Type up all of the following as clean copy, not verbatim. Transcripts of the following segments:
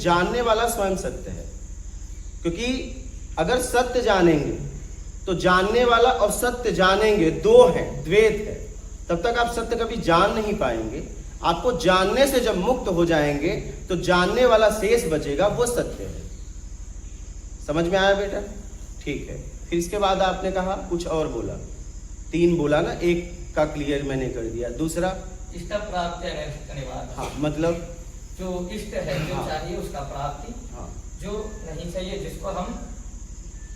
जानने वाला स्वयं सत्य है। क्योंकि अगर सत्य जानेंगे तो जानने वाला और सत्य जानेंगे दो हैं, द्वैत है, तब तक आप सत्य कभी जान नहीं पाएंगे। आपको जानने से जब मुक्त हो जाएंगे तो जानने वाला शेष बचेगा, वो सत्य है। समझ में आया बेटा? ठीक है। फिर इसके बाद आपने कहा कुछ और बोला, 3 बोला ना, एक का क्लियर मैंने कर दिया, दूसरा इष्ट प्राप्ति अनिवार्य। हाँ, मतलब जो इष्ट है, जो हाँ, चाहिए उसका प्राप्ति, हाँ, जो नहीं चाहिए, जिसको हम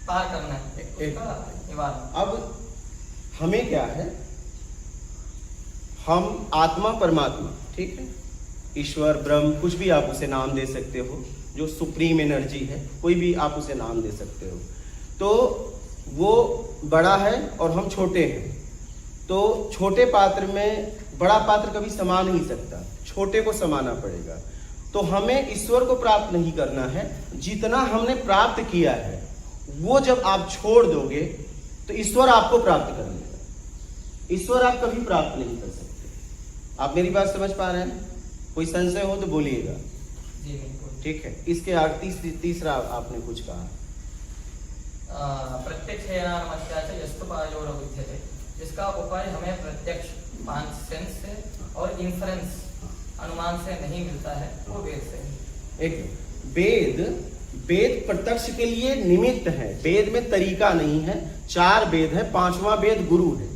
पार करना है, उसका निवारण। अब हमें क्या है, हम आत्मा परमात्मा, ठीक है, ईश्वर ब्रह्म, कुछ भी आप उसे नाम दे सकते हो, जो सुप्रीम एनर्जी है, कोई भी आप उसे नाम दे सकते हो। तो वो बड़ा है और हम छोटे हैं, तो छोटे पात्र में बड़ा पात्र कभी समा नहीं सकता, छोटे को समाना पड़ेगा। तो हमें ईश्वर को प्राप्त नहीं करना है, जितना हमने प्राप्त किया है वो जब आप छोड़ दोगे तो ईश्वर आपको प्राप्त कर लेगा। ईश्वर आप कभी प्राप्त नहीं कर सकते। आप मेरी बात समझ पा रहे हैं? कोई संशय हो तो बोलिएगा। जी बिल्कुल। ठीक है। इसके आगे तीसरा आपने कुछ कहा, प्रत्यक्ष जिसका उपाय हमें प्रत्यक्ष 5 सेंस से और इंफरेंस अनुमान से नहीं मिलता है, वो वेद से है। एक वेद प्रत्यक्ष के लिए निमित्त है, वेद में तरीका नहीं है। 4 वेद है, 5वां वेद गुरु है।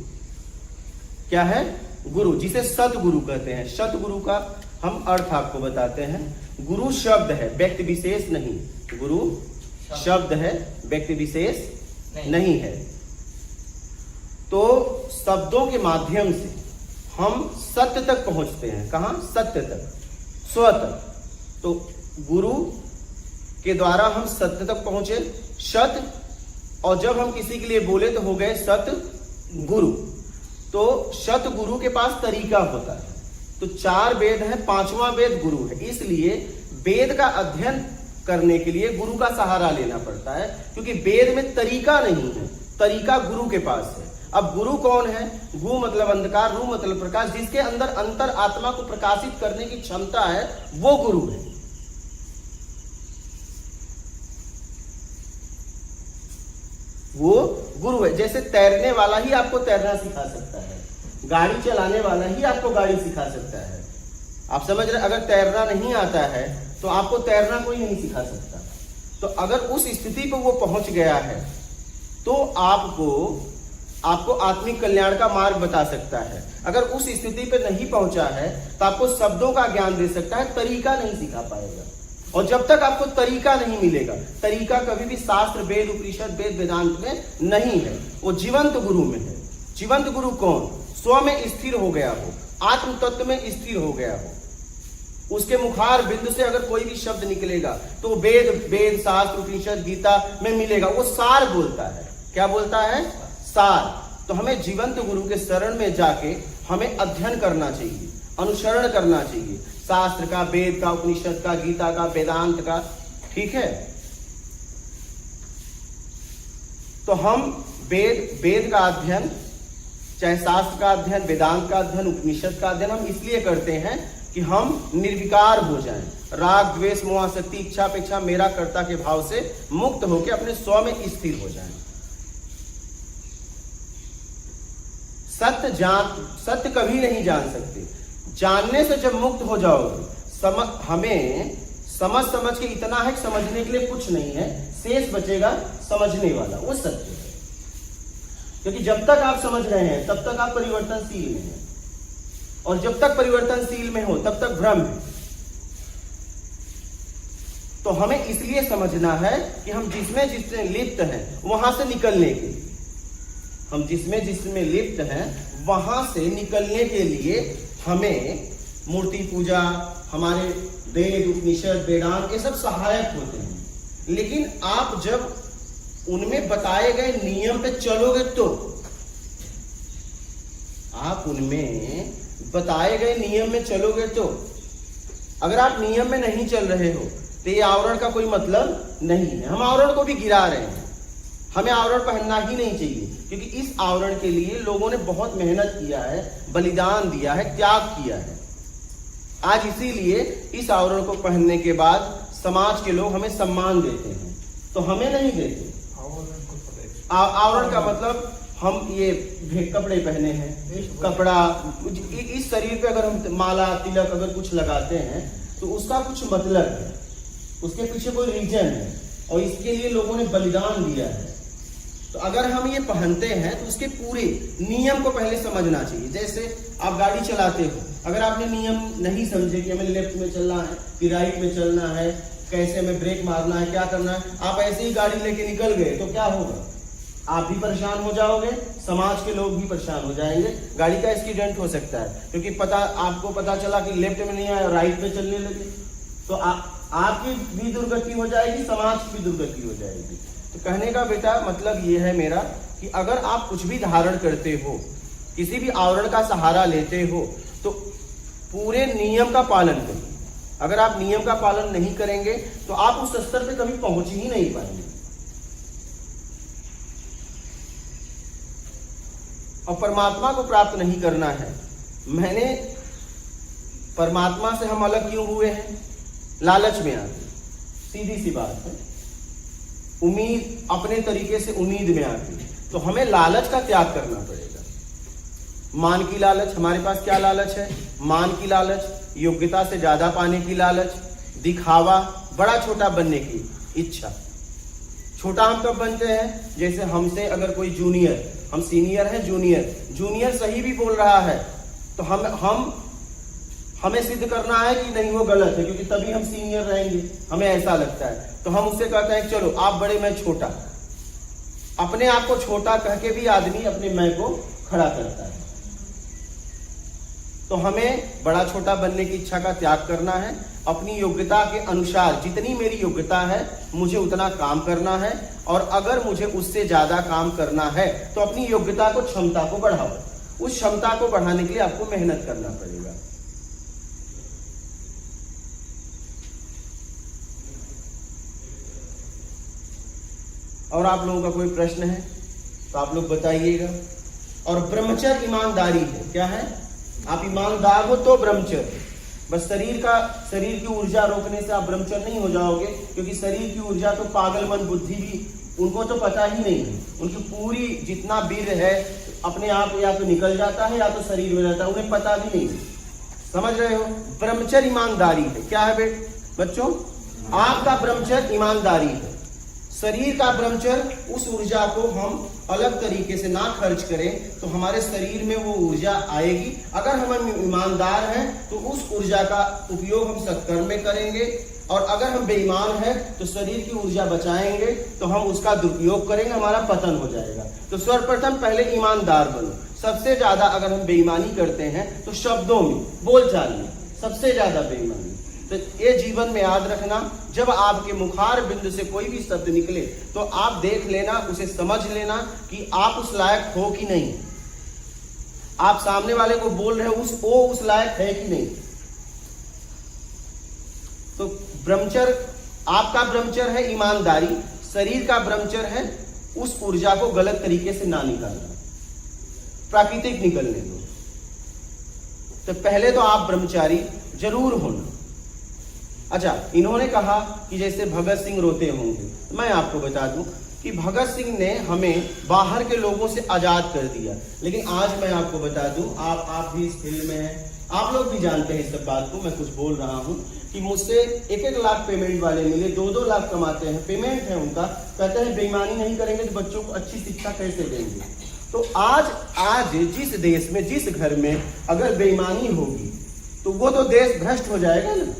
क्या है? गुरु, जिसे सतगुरु कहते हैं। सतगुरु का हम अर्थ आपको बताते हैं। गुरु शब्द है, व्यक्ति विशेष नहीं। गुरु शब्द है, व्यक्ति विशेष नहीं है। तो शब्दों के माध्यम से हम सत्य तक पहुंचते हैं। कहां? सत्य तक, स्व तक। तो गुरु के द्वारा हम सत्य तक पहुंचे, सत, और जब हम किसी के लिए बोले तो हो गए सत गुरु। तो सत गुरु के पास तरीका होता है। तो 4 वेद है, 5वां वेद गुरु है। इसलिए वेद का अध्ययन करने के लिए गुरु का सहारा लेना पड़ता है, क्योंकि वेद में तरीका नहीं है, तरीका गुरु के पास है। अब गुरु कौन है? गु मतलब अंधकार, रू मतलब प्रकाश, जिसके अंदर अंतर आत्मा को प्रकाशित करने की क्षमता है, वो गुरु है। वो गुरु है। जैसे तैरने वाला ही आपको तैरना सिखा सकता है, गाड़ी चलाने वाला ही आपको गाड़ी सिखा सकता है। आप समझ रहे? अगर तैरना नहीं आता है तो आपको तैरना कोई नहीं सिखा सकता। तो अगर उस स्थिति पर वो पहुंच गया है तो आपको आत्मिक कल्याण का मार्ग बता सकता है। अगर उस स्थिति पे नहीं पहुंचा है तो आपको शब्दों का ज्ञान दे सकता है, तरीका नहीं सिखा पाएगा। और जब तक आपको तरीका नहीं मिलेगा, तरीका कभी भी शास्त्र, वेद, उपनिषद, वेद, वेदांत में नहीं है, वो जीवंत गुरु में है। जीवंत गुरु कौन? स्व में स्थिर हो गया हो, आत्म तत्व में स्थिर हो गया हो। उसके मुखार बिंदु से अगर कोई भी शब्द निकलेगा तो वेद, शास्त्र, उपनिषद, गीता में मिलेगा। वो सार बोलता है। क्या बोलता है? सार। तो हमें जीवंत गुरु के शरण में जाके हमें अध्ययन करना चाहिए, अनुसरण करना चाहिए, शास्त्र का, वेद का, उपनिषद का, गीता का, वेदांत का। ठीक है। तो हम वेद का अध्ययन, चाहे शास्त्र का अध्ययन, वेदांत का अध्ययन, उपनिषद का अध्ययन हम इसलिए करते हैं कि हम निर्विकार हो जाएं, राग, द्वेष, मोह, आसक्ति, इच्छा, अपेक्षा, मेरा कर्ता के भाव से मुक्त होकर अपने स्व में स्थिर हो जाएं। सत्य कभी नहीं जान सकते। जानने से जब मुक्त हो जाओगे, हमें समझ के इतना है कि समझने के लिए कुछ नहीं है, शेष बचेगा समझने वाला, वो सत्य है। क्योंकि जब तक आप समझ रहे हैं तब तक आप परिवर्तनशील में हैं, और जब तक परिवर्तनशील में हो तब तक भ्रम है। तो हमें इसलिए समझना है कि हम जिसमें लिप्त हैं वहां से निकलने के लिए, हम जिसमें लिप्त हैं वहां से निकलने के लिए हमें मूर्ति पूजा, हमारे वेद, उपनिषद, वेदांत, ये सब सहायक होते हैं। लेकिन आप जब उनमें बताए गए नियम पे चलोगे तो, आप उनमें बताए गए नियम में चलोगे तो, अगर आप नियम में नहीं चल रहे हो तो ये आवरण का कोई मतलब नहीं है। हम आवरण को भी गिरा रहे हैं। हमें आवरण पहनना ही नहीं चाहिए, क्योंकि इस आवरण के लिए लोगों ने बहुत मेहनत किया है, बलिदान दिया है, त्याग किया है। आज इसीलिए इस आवरण को पहनने के बाद समाज के लोग हमें सम्मान देते हैं, तो हमें नहीं देते। आवरण का मतलब हम ये कपड़े पहने हैं, कपड़ा, इस शरीर पे अगर हम माला तिलक अगर कुछ लगाते हैं तो उसका कुछ मतलब है, उसके पीछे कोई रीजन है और इसके लिए लोगों ने बलिदान दिया है। तो अगर हम ये पहनते हैं तो उसके पूरे नियम को पहले समझना चाहिए। जैसे आप गाड़ी चलाते हो, अगर आपने नियम नहीं समझे कि हमें लेफ्ट में चलना है कि राइट में चलना है, कैसे हमें ब्रेक मारना है, क्या करना है, आप ऐसे ही गाड़ी लेके निकल गए तो क्या होगा? आप भी परेशान हो जाओगे, समाज के लोग भी परेशान हो जाएंगे, गाड़ी का एक्सीडेंट हो सकता है क्योंकि आपको पता चला कि लेफ्ट में नहीं आया, राइट में चलने लगे, तो आपकी भी दुर्गति हो जाएगी, समाज की भी दुर्गति हो जाएगी। तो कहने का बेटा मतलब ये है मेरा कि अगर आप कुछ भी धारण करते हो, किसी भी आवरण का सहारा लेते हो, तो पूरे नियम का पालन करिए। अगर आप नियम का पालन नहीं करेंगे तो आप उस स्तर पे कभी पहुंच ही नहीं पाएंगे। और परमात्मा को प्राप्त नहीं करना है। मैंने परमात्मा से हम अलग क्यों हुए हैं? लालच में आके, सीधी सी बात है। उम्मीद, अपने तरीके से उम्मीद में आके, तो हमें लालच का त्याग करना पड़ेगा। मान की लालच, हमारे पास क्या लालच है? मान की लालच, योग्यता से ज्यादा पाने की लालच, दिखावा, बड़ा छोटा बनने की इच्छा। छोटा हम कब बनते हैं? जैसे हमसे अगर कोई जूनियर, हम सीनियर हैं, जूनियर सही भी बोल रहा है तो हमें सिद्ध करना है कि नहीं वो गलत है, क्योंकि तभी हम सीनियर रहेंगे, हमें ऐसा लगता है। तो हम उससे कहते हैं चलो आप बड़े मैं छोटा। अपने आप को छोटा कह के भी आदमी अपने मैं को खड़ा करता है। तो हमें बड़ा छोटा बनने की इच्छा का त्याग करना है। अपनी योग्यता के अनुसार, जितनी मेरी योग्यता है मुझे उतना काम करना है, और अगर मुझे उससे ज्यादा काम करना है तो अपनी योग्यता को, क्षमता को बढ़ाओ। उस क्षमता को बढ़ाने के लिए आपको मेहनत करना पड़ेगा। और आप लोगों का कोई प्रश्न है तो आप लोग बताइएगा। और ब्रह्मचर्य ईमानदारी है। क्या है? आप ईमानदार हो तो ब्रह्मचर्य। बस शरीर की ऊर्जा रोकने से आप ब्रह्मचर्य नहीं हो जाओगे, क्योंकि शरीर की ऊर्जा तो पागल मन बुद्धि भी, उनको तो पता ही नहीं है। उनकी पूरी जितना वीर है अपने आप या तो निकल जाता है या तो शरीर में रहता है, उन्हें पता भी नहीं। समझ रहे हो? ब्रह्मचर्य ईमानदारी है। क्या है बच्चों? आपका ब्रह्मचर्य ईमानदारी है। शरीर का ब्रह्मचर्य, उस ऊर्जा को हम अलग तरीके से ना खर्च करें तो हमारे शरीर में वो ऊर्जा आएगी। अगर हम ईमानदार हैं तो उस ऊर्जा का उपयोग हम सत्कर्म में करेंगे, और अगर हम बेईमान हैं तो शरीर की ऊर्जा बचाएंगे तो हम उसका दुरुपयोग करेंगे, हमारा पतन हो जाएगा। तो सर्वप्रथम पहले ईमानदार बनो। सबसे ज्यादा अगर हम बेईमानी करते हैं तो शब्दों में, बोलचाल में सबसे ज्यादा बेईमानी। तो ये जीवन में याद रखना, जब आपके मुखार बिंदु से कोई भी शब्द निकले तो आप देख लेना, उसे समझ लेना कि आप उस लायक हो कि नहीं। आप सामने वाले को बोल रहे हो उस लायक है कि नहीं। तो ब्रह्मचर्य, आपका ब्रह्मचर्य है ईमानदारी, शरीर का ब्रह्मचर्य है उस ऊर्जा को गलत तरीके से ना निकालना, प्राकृतिक निकलने दो। तो पहले तो आप ब्रह्मचारी जरूर होना। अच्छा, इन्होंने कहा कि जैसे भगत सिंह रोते होंगे। मैं आपको बता दूं कि भगत सिंह ने हमें बाहर के लोगों से आजाद कर दिया, लेकिन आज मैं आपको बता दूं, आप भी इस फील्ड में हैं, आप लोग भी जानते हैं इस सब बात को। मैं कुछ बोल रहा हूं कि मुझसे 1-1 लाख पेमेंट वाले मिले, 2-2 लाख कमाते हैं, पेमेंट है उनका, कहते हैं बेईमानी नहीं करेंगे तो बच्चों को अच्छी शिक्षा कैसे देंगे। तो आज जिस देश में, जिस घर में अगर बेईमानी होगी तो वो तो देश भ्रष्ट हो जाएगा ना,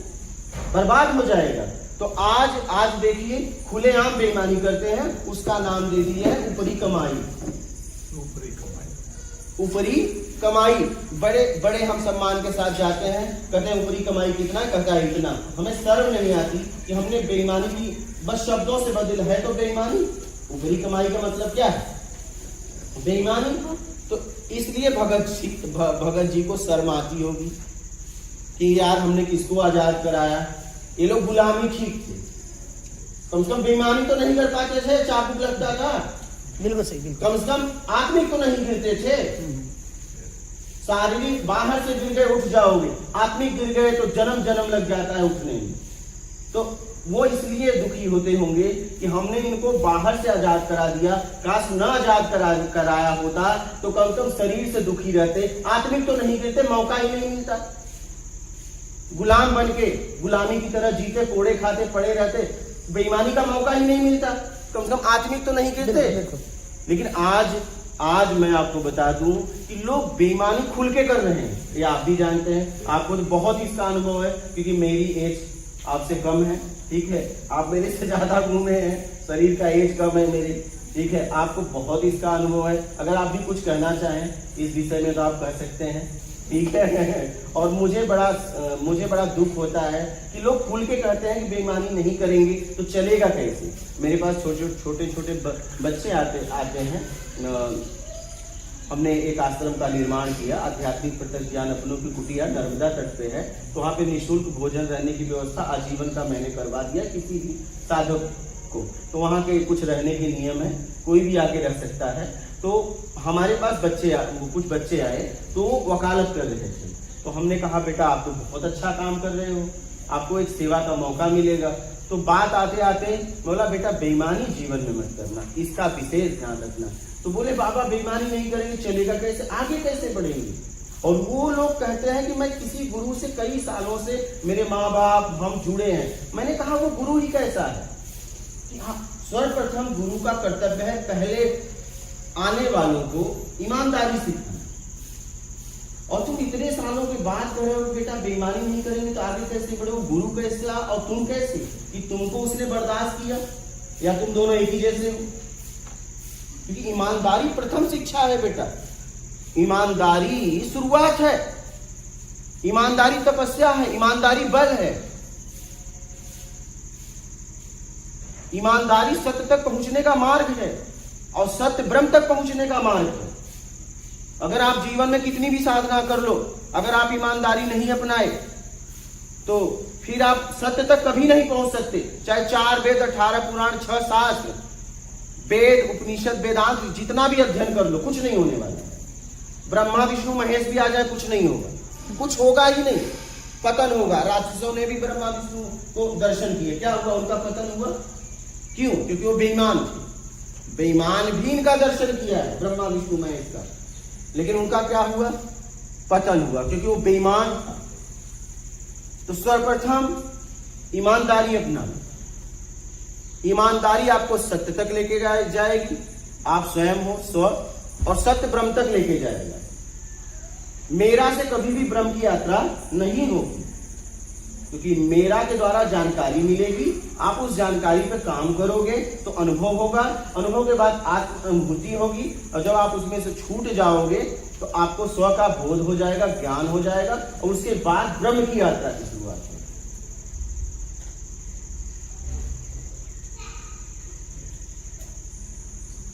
बर्बाद हो जाएगा। तो आज देखिए खुलेआम बेईमानी करते हैं, उसका नाम दे दिया है ऊपरी कमाई। ऊपरी कमाई, बड़े हम सम्मान के साथ जाते हैं, कहते हैं ऊपरी कमाई कितना, कहता है इतना। हमें शर्म नहीं आती कि हमने बेईमानी की, बस शब्दों से बदल है तो बेईमानी। ऊपरी कमाई का मतलब क्या है? बेईमानी। तो इसलिए भगत जी को शर्म आती होगी कि यार हमने किसको आजाद कराया, ये लोग गुलामी ठीक थे, कम से कम बेईमानी तो नहीं कर पाते थे, चाबुक लगता था, बिल्कुल सही, बिल्कुल। कम से कम आत्मिक तो नहीं गिरते थे। शारीरिक बाहर से गिर गए उठ जाओगे, आत्मिक गिर गए तो जन्म लग जाता है उठने में। तो वो इसलिए दुखी होते होंगे कि हमने इनको बाहर से आजाद करा दिया, काश न आजाद कराया होता तो कम से कम शरीर से दुखी रहते, आत्मिक तो नहीं कहते, मौका ही नहीं मिलता। गुलाम बन के गुलामी की तरह जीते, कोड़े खाते पड़े रहते, बेईमानी का मौका ही नहीं मिलता, कम से कम आत्मिक तो नहीं कहते। लेकिन आज मैं आपको बता दूं कि लोग बेईमानी खुल के कर रहे हैं, ये आप भी जानते हैं, आपको तो बहुत इसका अनुभव है, क्योंकि मेरी एज आपसे कम है, ठीक है, आप मेरे से ज्यादा घूमे हैं, शरीर का एज कम है मेरी, ठीक है, आपको बहुत इसका अनुभव है। अगर आप भी कुछ कहना चाहें इस विषय में तो आप कह सकते हैं, ठीक है। और मुझे बड़ा दुख होता है कि लोग खुल के कहते हैं कि बेईमानी नहीं करेंगे तो चलेगा कैसे। मेरे पास छोटे बच्चे आते हैं। हमने एक आश्रम का निर्माण किया, आध्यात्मिक प्रत्यक्ष ज्ञान अपनों की कुटिया नर्मदा तट पे है, तो वहाँ पे निःशुल्क भोजन रहने की व्यवस्था आजीवन का मैंने करवा दिया किसी भी साधक को। तो वहाँ के कुछ रहने के नियम है, कोई भी आके रह सकता है। तो हमारे पास कुछ बच्चे आए तो वो वकालत कर रहे थे, तो हमने कहा बेटा आप तो बहुत अच्छा काम कर रहे हो, आपको एक सेवा का मौका मिलेगा। तो बात आते आते बोला बेटा बेईमानी जीवन में मत करना, इसका विशेष ध्यान रखना। तो बोले बाबा बेईमानी नहीं करेंगे चलेगा कैसे, आगे कैसे बढ़ेंगे। और वो लोग कहते हैं कि मैं किसी गुरु से कई सालों से, मेरे माँ बाप हम जुड़े हैं। मैंने कहा वो गुरु ही कैसा है कि हाँ, सर्वप्रथम गुरु का कर्तव्य है पहले आने वालों को ईमानदारी सिखाना। और तुम इतने सालों के बाद कह रहे हो बेटा बेईमानी नहीं करेंगे तो आगे कैसे बढ़ो, गुरु कैसे और तुम कैसे, कि तुमको उसने बर्दाश्त किया या तुम दोनों एक ही जैसे हो। क्योंकि ईमानदारी प्रथम शिक्षा है बेटा, ईमानदारी शुरुआत है, ईमानदारी तपस्या है, ईमानदारी बल है, ईमानदारी सत्य तक पहुंचने का मार्ग है और सत्य ब्रह्म तक पहुंचने का मार्ग है। अगर आप जीवन में कितनी भी साधना कर लो, अगर आप ईमानदारी नहीं अपनाए तो फिर आप सत्य तक कभी नहीं पहुंच सकते। चाहे 4 वेद, 18 पुराण, 6 शास्त्र, वेद, उपनिषद, वेदांत जितना भी अध्ययन कर लो, कुछ नहीं होने वाला। ब्रह्मा विष्णु महेश भी आ जाए कुछ नहीं होगा, कुछ होगा ही नहीं, पतन होगा। राक्षसों ने भी ब्रह्मा विष्णु को दर्शन किए, क्या हुआ, उनका पतन हुआ। क्यों? क्योंकि वो बेईमान थे। बेईमान भी इनका दर्शन किया है ब्रह्मा विष्णु महेश का, लेकिन उनका क्या हुआ, पतन हुआ, क्योंकि वो बेईमान था। तो सर्वप्रथम ईमानदारी अपनाना, ईमानदारी आपको सत्य तक लेके जाएगी, आप स्वयं हो स्व, और सत्य ब्रह्म तक लेके जाएगा। मेरा से कभी भी ब्रह्म की यात्रा नहीं होगी, क्योंकि मेरा के द्वारा जानकारी मिलेगी, आप उस जानकारी पर काम करोगे तो अनुभव होगा, अनुभव के बाद आत्मानुभूति होगी, और जब आप उसमें से छूट जाओगे तो आपको स्व का बोध हो जाएगा, ज्ञान हो जाएगा, और उसके बाद ब्रह्म की यात्रा की शुरुआत होगी।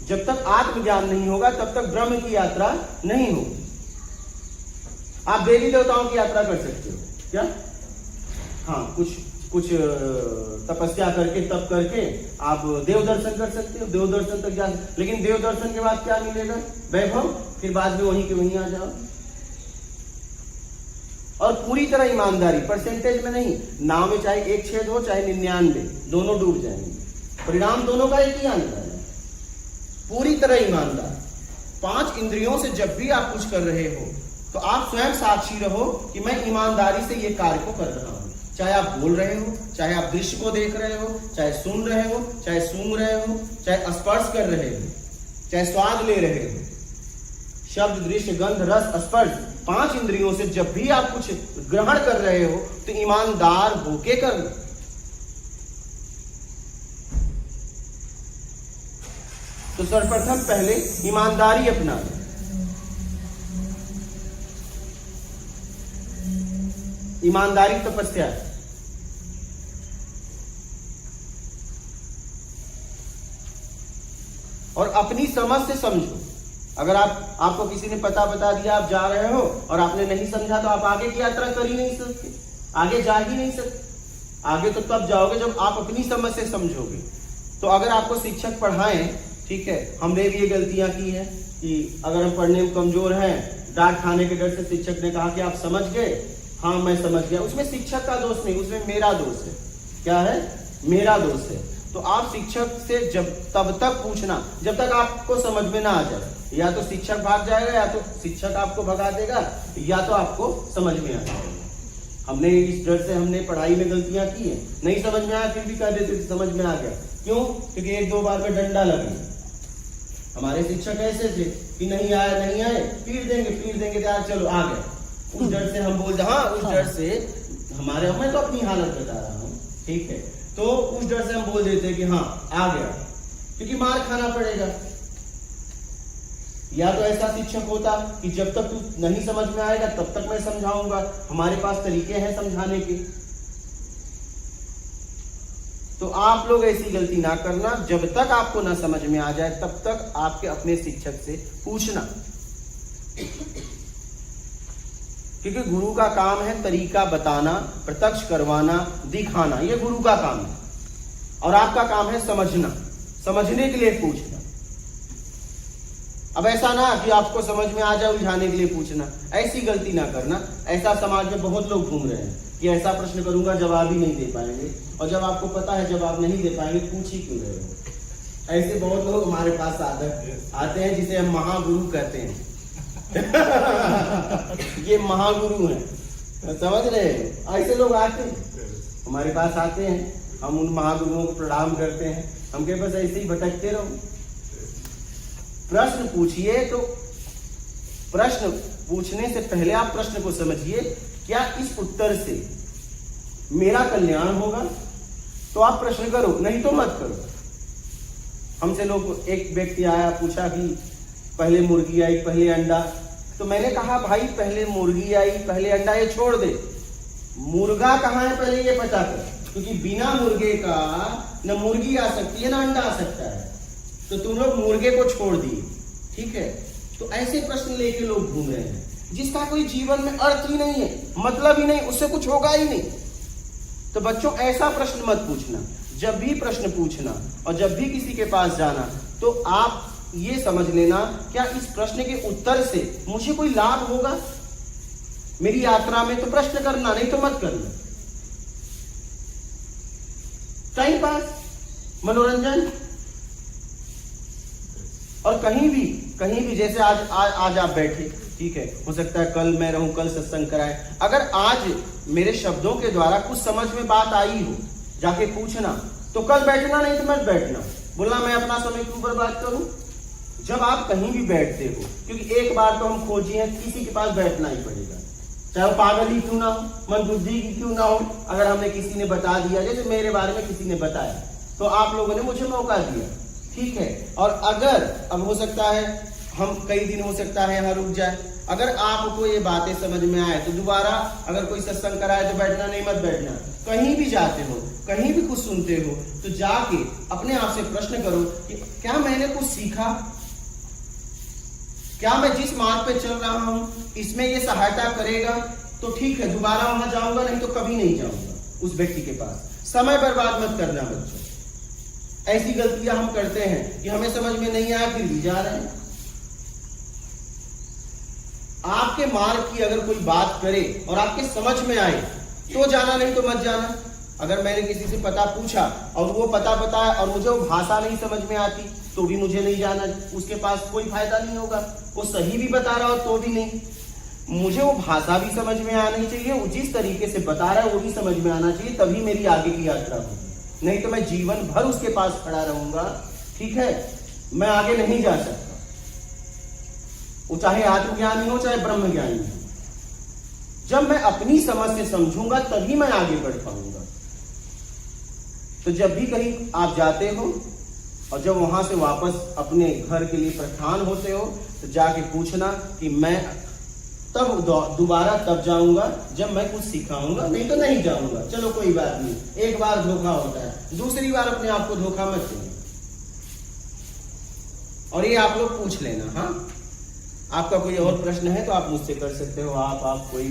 जब तक आत्मज्ञान नहीं होगा तब तक ब्रह्म की यात्रा नहीं होगी। आप देवी देवताओं की यात्रा कर सकते हो क्या? हाँ, कुछ तपस्या करके, तप करके आप देव दर्शन कर सकते हो, देव दर्शन तक जा, लेकिन देव दर्शन के बाद क्या मिलेगा, वैभव, फिर बाद में वहीं के वहीं आ जाओ। और पूरी तरह ईमानदारी, परसेंटेज में नहीं, नाव में चाहे 1 छेद हो चाहे 99, दोनों डूब जाएंगे, परिणाम दोनों का एक ही आने वाला है। पूरी तरह ईमानदार। 5 इंद्रियों से जब भी आप कुछ कर रहे हो तो आप स्वयं साक्षी रहो कि मैं ईमानदारी से ये कार्य को कर रहा हूं। चाहे आप बोल रहे हो, चाहे आप दृश्य को देख रहे हो, चाहे सुन रहे हो, चाहे सूंघ रहे हो, चाहे स्पर्श कर रहे हो, चाहे स्वाद ले रहे हो, शब्द, दृश्य, गंध, रस, स्पर्श, 5 इंद्रियों से जब भी आप कुछ ग्रहण कर रहे हो तो ईमानदार होके करना। तो सर्वप्रथम पहले ईमानदारी अपनाना। ईमानदारी तपस्या है। और अपनी समझ से समझो। अगर आपको किसी ने पता बता दिया, आप जा रहे हो और आपने नहीं समझा, तो आप आगे की यात्रा कर ही नहीं सकते, आगे जा ही नहीं सकते। आगे तो तब जाओगे जब आप अपनी समझ से समझोगे। तो अगर आपको शिक्षक पढ़ाएं, ठीक है, हमने भी ये गलतियां की है कि अगर हम पढ़ने में कमजोर हैं, डांट खाने के डर से शिक्षक ने कहा कि आप समझ गए, हाँ मैं समझ गया, उसमें शिक्षक का दोष नहीं, उसमें मेरा दोष है। क्या है? मेरा दोष है। तो आप शिक्षक से तब तक पूछना जब तक आपको समझ में ना आ जाए। या तो शिक्षक भाग जाएगा, या तो शिक्षक आपको भगा देगा, या तो आपको समझ में आ जाएगा। हमने इस डर से हमने पढ़ाई में गलतियां की है, नहीं समझ में आया फिर भी कह देते समझ में आ गया। क्यों? क्योंकि 1-2 बार में डंडा लगे। हमारे शिक्षक ऐसे थे कि नहीं आए पीट देंगे यार चलो आ गए। उस डर से हम बोलते उस डर से मैं तो अपनी हालत बता रहा हूँ, ठीक है। तो उस डर से हम बोल देते हैं कि आ गया, क्योंकि मार खाना पड़ेगा। या तो ऐसा शिक्षक होता कि जब तक तू नहीं समझ में आएगा तब तक मैं समझाऊंगा, हमारे पास तरीके हैं समझाने के। तो आप लोग ऐसी गलती ना करना, जब तक आपको ना समझ में आ जाए तब तक आपके अपने शिक्षक से पूछना, क्योंकि गुरु का काम है तरीका बताना, प्रत्यक्ष करवाना, दिखाना, ये गुरु का काम है। और आपका काम है समझना, समझने के लिए पूछना। अब ऐसा ना कि आपको समझ में आ जाए उलझाने के लिए पूछना, ऐसी गलती ना करना। ऐसा समाज में बहुत लोग घूम रहे हैं कि ऐसा प्रश्न करूंगा जवाब ही नहीं दे पाएंगे, और जब आपको पता है जवाब नहीं दे पाएंगे पूछ ही क्यों रहे हो। ऐसे बहुत लोग हमारे पास आते हैं जिसे हम महागुरु कहते हैं। ये महागुरु हैं, समझ रहे हैं? ऐसे लोग आते हैं हमारे पास आते हैं, हम उन महागुरुओं को प्रणाम करते हैं। हम के बस ऐसे ही भटकते रहो। प्रश्न पूछिए, तो प्रश्न पूछने से पहले आप प्रश्न को समझिए, क्या इस उत्तर से मेरा कल्याण होगा? तो आप प्रश्न करो, नहीं तो मत करो। हमसे लोग, एक व्यक्ति आया, पूछा कि पहले मुर्गी आई पहले अंडा। तो मैंने कहा भाई पहले मुर्गी आई पहले अंडा ये छोड़ दे, मुर्गा कहाँ है पहले ये पता कर, क्योंकि बिना मुर्गे का न मुर्गी आ सकती है ना अंडा आ सकता है। तो तुम लोग मुर्गे को छोड़ दिए, ठीक है। तो ऐसे प्रश्न लेके लोग घूम रहे हैं जिसका कोई जीवन में अर्थ ही नहीं है, मतलब ही नहीं, उससे कुछ होगा ही नहीं। तो बच्चों ऐसा प्रश्न मत पूछना। जब भी प्रश्न पूछना और जब भी किसी के पास जाना, तो आप ये समझ लेना, क्या इस प्रश्न के उत्तर से मुझे कोई लाभ होगा मेरी यात्रा में? तो प्रश्न करना, नहीं तो मत करना। टाइम पास, मनोरंजन। और कहीं भी जैसे आज आप बैठे, ठीक है, हो सकता है कल मैं रहूं, कल सत्संग कराए। अगर आज मेरे शब्दों के द्वारा कुछ समझ में बात आई हो, जाके पूछना, तो कल बैठना, नहीं तो मत बैठना। बोलना मैं अपना समय क्यों बर्बाद करूं? जब आप कहीं भी बैठते हो, क्योंकि एक बार तो हम खोजी हैं, किसी के पास बैठना ही पड़ेगा, चाहे वो पागल ही क्यों ना हो, मंदबुद्धि की क्यों ना हो। अगर हमने किसी ने बता दिया, जैसे मेरे बारे में किसी ने बताया, तो आप लोगों ने मुझे मौका दिया, ठीक है। और अगर अब हो सकता है हम कई दिन हो सकता है यहाँ रुक जाए, अगर आपको ये बातें समझ में आए तो दोबारा अगर कोई सत्संग कराए तो बैठना, नहीं मत बैठना। कहीं भी जाते हो, कहीं भी कुछ सुनते हो, तो जाके अपने आप से प्रश्न करो कि क्या मैंने कुछ सीखा, क्या मैं जिस मार्ग पे चल रहा हूं इसमें ये सहायता करेगा? तो ठीक है, दोबारा वहां जाऊंगा, नहीं तो कभी नहीं जाऊंगा उस व्यक्ति के पास। समय बर्बाद मत करना बच्चों। ऐसी गलतियां हम करते हैं कि हमें समझ में नहीं आया फिर भी जा रहे हैं। आपके मार्ग की अगर कोई बात करे और आपके समझ में आए तो जाना, नहीं तो मत जाना। अगर मैंने किसी से पता पूछा और वो पता बताया और मुझे वो भाषा नहीं समझ में आती, तो भी मुझे नहीं जाना, उसके पास कोई फायदा नहीं होगा। वो सही भी बता रहा हो तो भी नहीं, मुझे वो भाषा भी समझ में आनी चाहिए, वो जिस तरीके से बता रहा है वो भी समझ में आना चाहिए, तभी मेरी आगे की यात्रा होगी। नहीं तो मैं जीवन भर उसके पास खड़ा रहूंगा, ठीक है, मैं आगे नहीं जा सकता। वो चाहे आत्मज्ञानी हो चाहे ब्रह्म ज्ञानी हो। जब मैं अपनी समझ से समझूंगा तभी मैं आगे बढ़ पाऊंगा। तो जब भी कहीं आप जाते हो और जब वहां से वापस अपने घर के लिए प्रस्थान होते हो, तो जाके पूछना कि मैं तब दोबारा तब जाऊंगा जब मैं कुछ सिखाऊंगा, नहीं तो नहीं जाऊंगा। चलो कोई बात नहीं, एक बार धोखा होता है, दूसरी बार अपने आप को धोखा मत देना। और ये आप लोग पूछ लेना। हाँ, आपका कोई और प्रश्न है तो आप मुझसे कर सकते हो, आप कोई